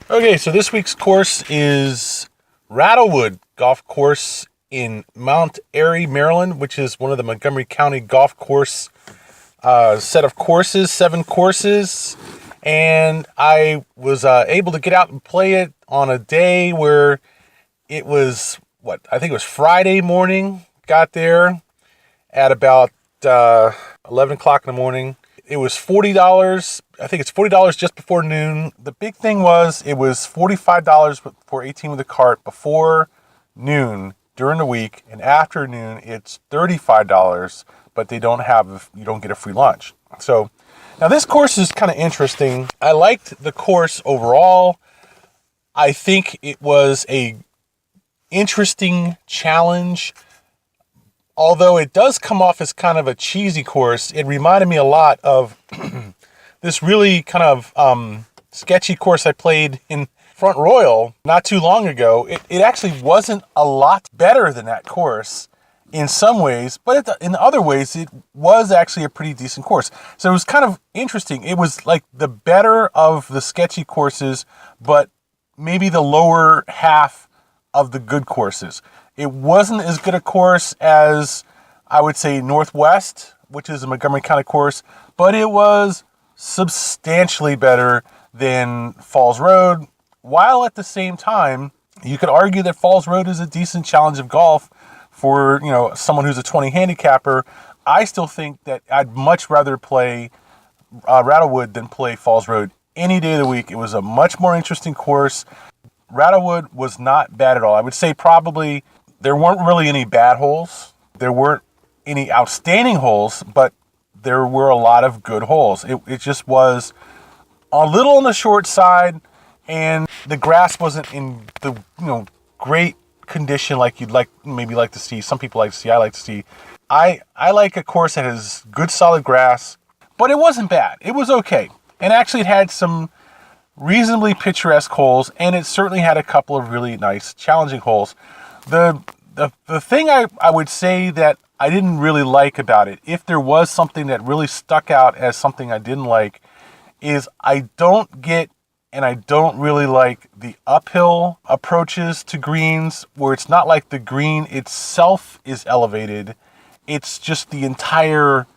Okay, so this week's course is Rattlewood Golf Course in Mount Airy, Maryland, which is one of the Montgomery County golf course set of courses, 7 courses. And I was able to get out and play it on a day where it was, I think it was Friday morning. Got there at about 11 o'clock in the morning. It was $40. I think it's $40 just before noon. The big thing was it was $45 for 18 with a cart before noon during the week, and after noon it's $35, but you don't get a free lunch. So now this course is kind of interesting. I liked the course overall. I think it was a interesting challenge. Although it does come off as kind of a cheesy course, it reminded me a lot of this really kind of sketchy course I played in Front Royal not too long ago. It actually wasn't a lot better than that course in some ways, but in other ways, it was actually a pretty decent course. So it was kind of interesting. It was like the better of the sketchy courses, but maybe the lower half of the good courses. It wasn't as good a course as, I would say, Northwest, which is a Montgomery County course, but it was substantially better than Falls Road, while at the same time, you could argue that Falls Road is a decent challenge of golf for, someone who's a 20 handicapper. I still think that I'd much rather play Rattlewood than play Falls Road any day of the week. It was a much more interesting course. Rattlewood was not bad at all. I would say probably there weren't really any bad holes. There weren't any outstanding holes, but there were a lot of good holes. It just was a little on the short side, and the grass wasn't in the great condition like you'd maybe like to see. Some people like to see. I like to see. I like a course that has good solid grass, but it wasn't bad. It was okay, and actually it had some reasonably picturesque holes, and it certainly had a couple of really nice challenging holes. The thing I would say that I didn't really like about it, if there was something that really stuck out as something I didn't like, is I don't really like the uphill approaches to greens, where it's not like the green itself is elevated. It's just the entire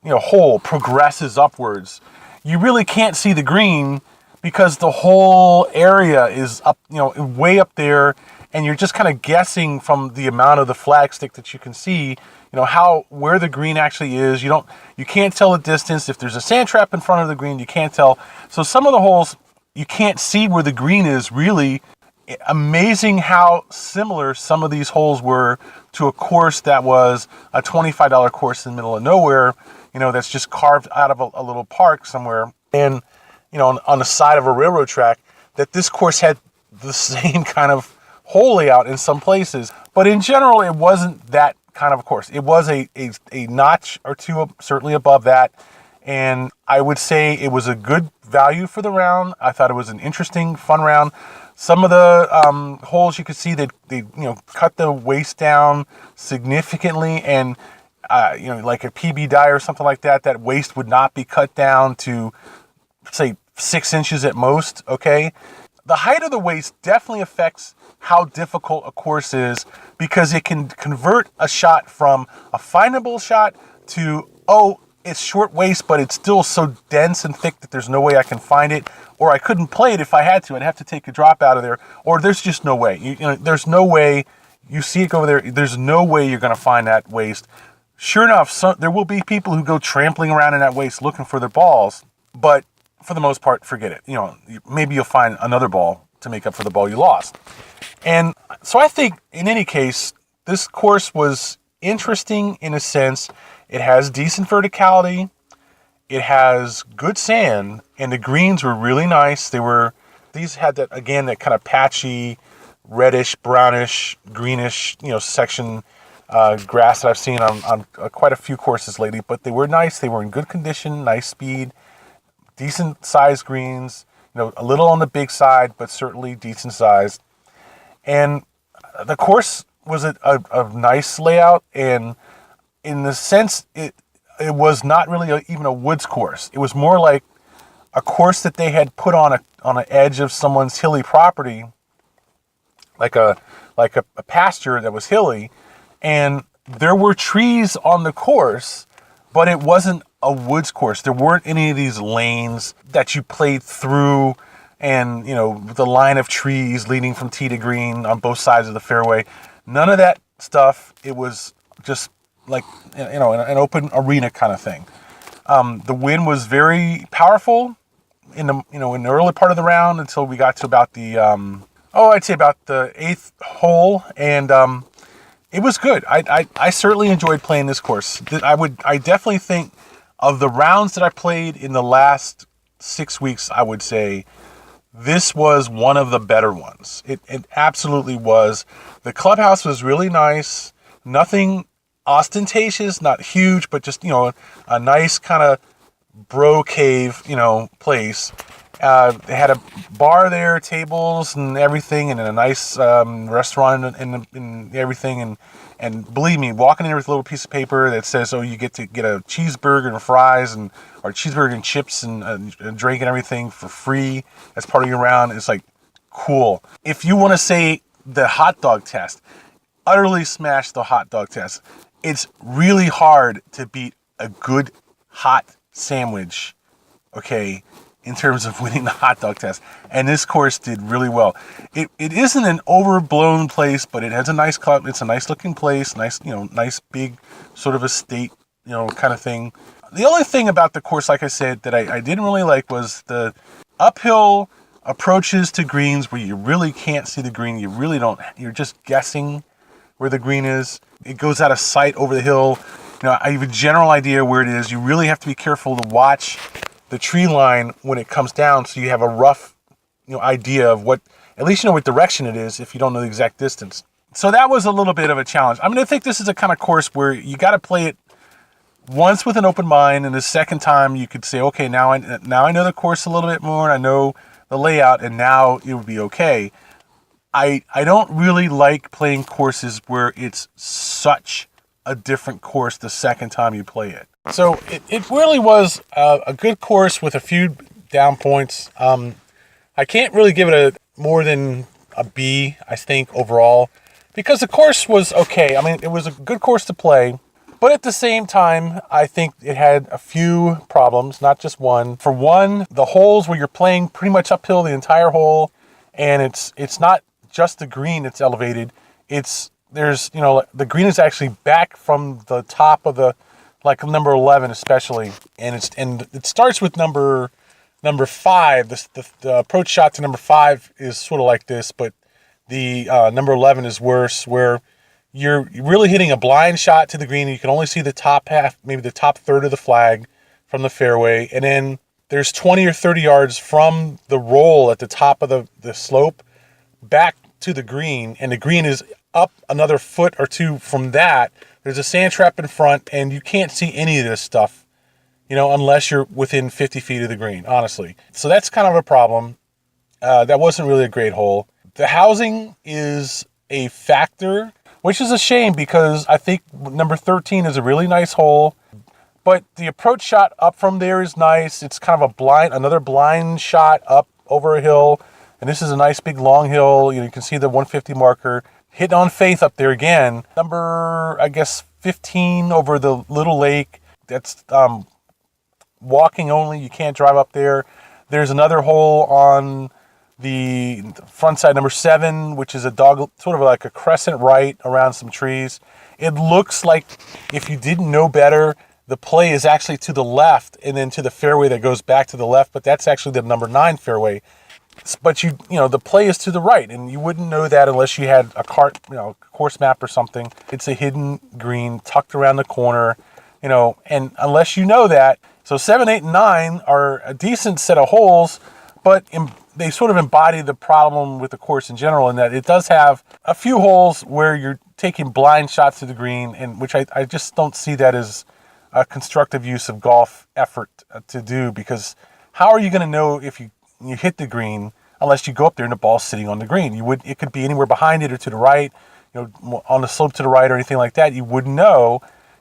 hole progresses upwards. You really can't see the green because the whole area is up, way up there, and you're just kind of guessing from the amount of the flagstick that you can see, where the green actually is. You can't tell the distance. If there's a sand trap in front of the green, you can't tell. So some of the holes, you can't see where the green is really. Amazing how similar some of these holes were to a course that was a $25 course in the middle of nowhere, that's just carved out of a little park somewhere. And on the side of a railroad track, that this course had the same kind of hole layout in some places. But in general, it wasn't that kind of a course. It was a notch or two certainly above that. And I would say it was a good value for the round. I thought it was an interesting, fun round. Some of the holes you could see that they cut the waist down significantly, and like a PB die or something like that, that waist would not be cut down to, say, 6 inches at most. Okay, the height of the waist definitely affects how difficult a course is, because it can convert a shot from a findable shot to, it's short waist, but it's still so dense and thick that there's no way I can find it, or I couldn't play it if I had to. I'd have to take a drop out of there, or there's just no way. There's no way. You see it go over there. There's no way you're going to find that waist. Sure enough, there will be people who go trampling around in that waist looking for their balls, but for the most part, forget it. Maybe you'll find another ball to make up for the ball you lost. And so I think, in any case, this course was interesting in a sense. It has decent verticality. It has good sand, and the greens were really nice. These had that kind of patchy, reddish, brownish, greenish, section grass that I've seen on quite a few courses lately. But they were nice. They were in good condition, nice speed, decent sized greens. A little on the big side, but certainly decent sized. And the course was a nice layout, and in the sense it was not really even a woods course. It was more like a course that they had put on an edge of someone's hilly property, like a pasture that was hilly, and there were trees on the course, but it wasn't a woods course. There weren't any of these lanes that you played through, and the line of trees leading from tee to green on both sides of the fairway. None of that stuff. It was just like an open arena kind of thing. The wind was very powerful in the in the early part of the round until we got to about the I'd say about the 8th hole, and it was good. I certainly enjoyed playing this course. I definitely think of the rounds that I played in the last 6 weeks, I would say this was one of the better ones. It absolutely was. The clubhouse was really nice. Nothing ostentatious, not huge, but just, a nice kind of bro cave, place. They had a bar there, tables and everything, and a nice restaurant and everything. And believe me, walking in there with a little piece of paper that says, you get to get a cheeseburger and fries or cheeseburger and chips and a drink and everything for free as part of your round. It's like, cool. If you want to say the hot dog test, utterly smash the hot dog test. It's really hard to beat a good hot sandwich, okay, in terms of winning the hot dog test. And this course did really well. It isn't an overblown place, but it has a nice club. It's a nice looking place, nice big sort of estate, kind of thing. The only thing about the course, like I said, that I didn't really like was the uphill approaches to greens where you really can't see the green. You're just guessing where the green is. It goes out of sight over the hill. I have a general idea where it is. You really have to be careful to watch the tree line when it comes down, so you have a rough, idea of at least what direction it is if you don't know the exact distance. So that was a little bit of a challenge. I think this is a kind of course where you got to play it once with an open mind, and the second time you could say, okay, now I know the course a little bit more, and I know the layout, and now it would be okay. I don't really like playing courses where it's such a different course the second time you play it. So it really was a good course with a few down points. I can't really give it more than a B, I think, overall, because the course was okay. It was a good course to play, but at the same time, I think it had a few problems, not just one. For one, the holes where you're playing pretty much uphill the entire hole, and it's not just the green that's elevated. The green is actually back from the top of the, like number 11 especially, and it starts with number 5. The approach shot to number 5 is sort of like this, but the number 11 is worse, where you're really hitting a blind shot to the green. And you can only see the top half, maybe the top third of the flag from the fairway, and then there's 20 or 30 yards from the roll at the top of the slope back to the green, and the green is up another foot or two from that. There's a sand trap in front, and you can't see any of this stuff, unless you're within 50 feet of the green, honestly. So that's kind of a problem. That wasn't really a great hole. The housing is a factor, which is a shame because I think number 13 is a really nice hole, but the approach shot up from there is nice. It's kind of another blind shot up over a hill, and this is a nice big long hill. You can see the 150 marker. Hitting on faith up there again. Number, 15 over the little lake. That's walking only. You can't drive up there. There's another hole on the front side, number 7, which is sort of like a crescent right around some trees. It looks like, if you didn't know better, the play is actually to the left and then to the fairway that goes back to the left, but that's actually the number 9 fairway. But the play is to the right, and you wouldn't know that unless you had a course map or something. It's a hidden green tucked around the corner, and unless you know that. So 7, 8, and 9 are a decent set of holes, but they sort of embody the problem with the course in general, in that it does have a few holes where you're taking blind shots to the green, and which I just don't see that as a constructive use of golf effort to do, because how are you going to know if you hit the green unless you go up there and the ball's sitting on the green? It could be anywhere behind it or to the right, on the slope to the right or anything like that. You wouldn't know.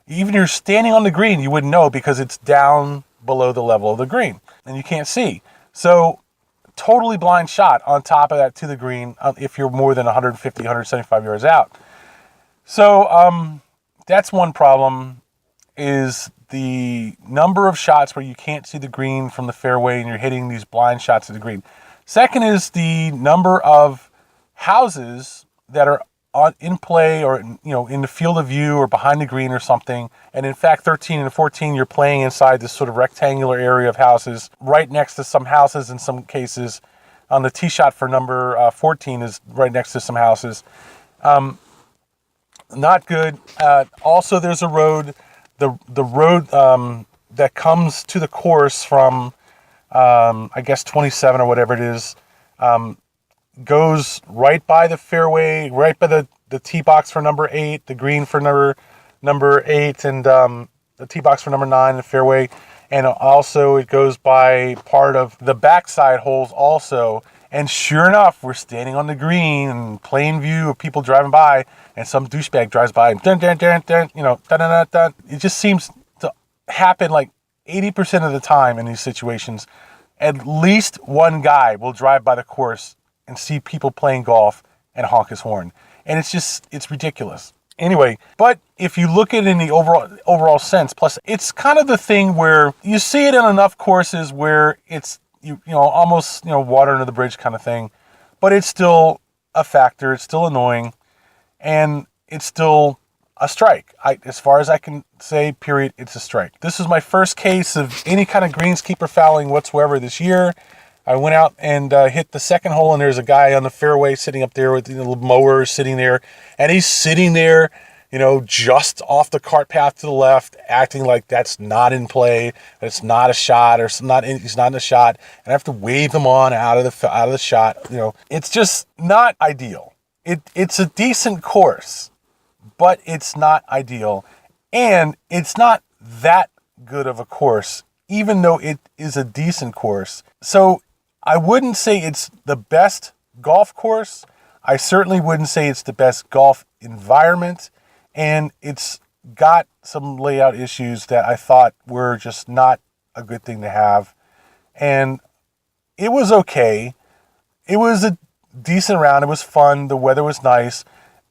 Even if you're standing on the green, you wouldn't know because it's down below the level of the green, and you can't see. So totally blind shot on top of that to the green if you're more than 150, 175 yards out. So that's one problem, is the number of shots where you can't see the green from the fairway and you're hitting these blind shots at the green. Second is the number of houses that are in play, or in the field of view or behind the green or something. And in fact, 13 and 14, you're playing inside this sort of rectangular area of houses right next to some houses. In some cases, on the tee shot for number 14 is right next to some houses. Not good. Also, there's a road, the road that comes to the course from, I guess 27 or whatever it is, goes right by the fairway, right by the tee box for number 8, the green for number 8, and the tee box for number 9, the fairway. And also it goes by part of the backside holes also. And sure enough, we're standing on the green in plain view of people driving by, and some douchebag drives by and dun, dun, dun, dun, dun, dun, dun, dun. It just seems to happen like 80% of the time in these situations. At least one guy will drive by the course and see people playing golf and honk his horn. And it's ridiculous. Anyway, but if you look at it in the overall sense, plus it's kind of the thing where you see it in enough courses where it's, almost, water under the bridge kind of thing, but it's still a factor. It's still annoying, and it's still a strike. As far as I can say, period, it's a strike. This is my first case of any kind of greenskeeper fouling whatsoever this year. I went out and hit the second hole, and there's a guy on the fairway sitting up there with the little mower sitting there, and he's sitting there, just off the cart path to the left, acting like that's not in play, that it's not a shot, or he's not in a shot, and I have to wave him on out of the shot. It's just not ideal. It's a decent course, but it's not ideal, and it's not that good of a course, even though it is a decent course. So I wouldn't say it's the best golf course. I certainly wouldn't say it's the best golf environment. And it's got some layout issues that I thought were just not a good thing to have. And it was okay. It was a decent round. It was fun. The weather was nice.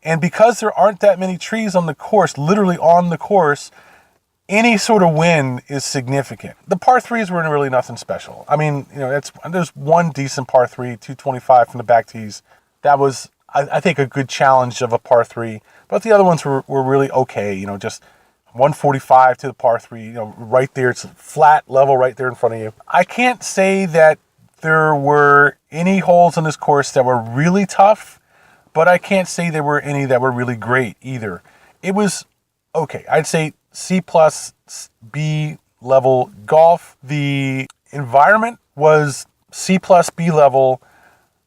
And because there aren't that many trees on the course, literally on the course, any sort of wind is significant. The par threes were really nothing special. I mean, there's one decent par three, 225 from the back tees. That was, I think, a good challenge of a par three. But the other ones were really okay. Just 145 to the par three, right there. It's flat level right there in front of you. I can't say that there were any holes on this course that were really tough, but I can't say there were any that were really great either. It was okay. I'd say C plus B level golf. The environment was C plus B level.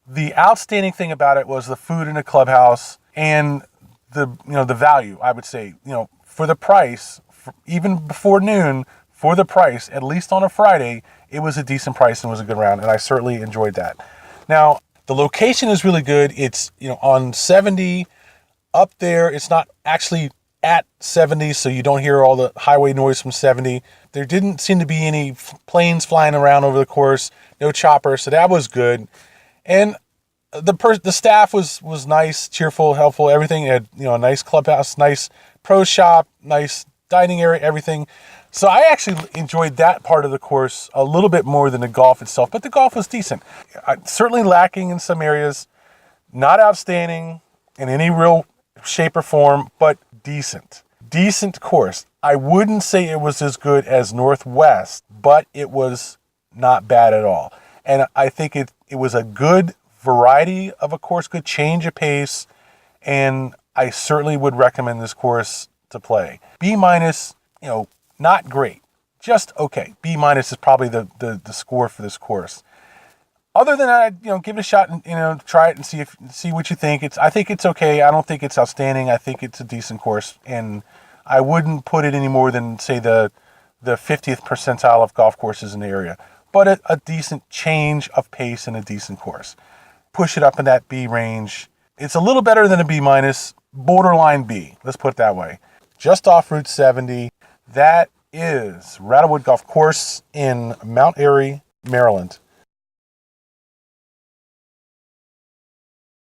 The outstanding thing about it was the food in the clubhouse and the value, I would say, for the price, even before noon, for the price, at least on a Friday, it was a decent price and was a good round, and I certainly enjoyed that. Now, the location is really good. It's, on 70 up there. It's not actually at 70, so you don't hear all the highway noise from 70. There didn't seem to be any planes flying around over the course, no choppers, so that was good. And the staff was nice, cheerful, helpful, everything. It had, a nice clubhouse, nice pro shop, nice dining area, everything. So I actually enjoyed that part of the course a little bit more than the golf itself, but the golf was decent. Certainly lacking in some areas, not outstanding in any real shape or form, but decent. Decent course. I wouldn't say it was as good as Northwest, but it was not bad at all. And I think it was a good variety of a course, good change of pace, and I certainly would recommend this course to play. B minus, not great, just okay. B minus is probably the score for this course. Other than that, give it a shot and try it and see what you think. I think it's okay. I don't think it's outstanding. I think it's a decent course, and I wouldn't put it any more than, say, the 50th percentile of golf courses in the area. But a decent change of pace and a decent course. Push it up in that B range. It's a little better than a B minus, borderline B. Let's put it that way. Just off Route 70. That is Rattlewood Golf Course in Mount Airy, Maryland.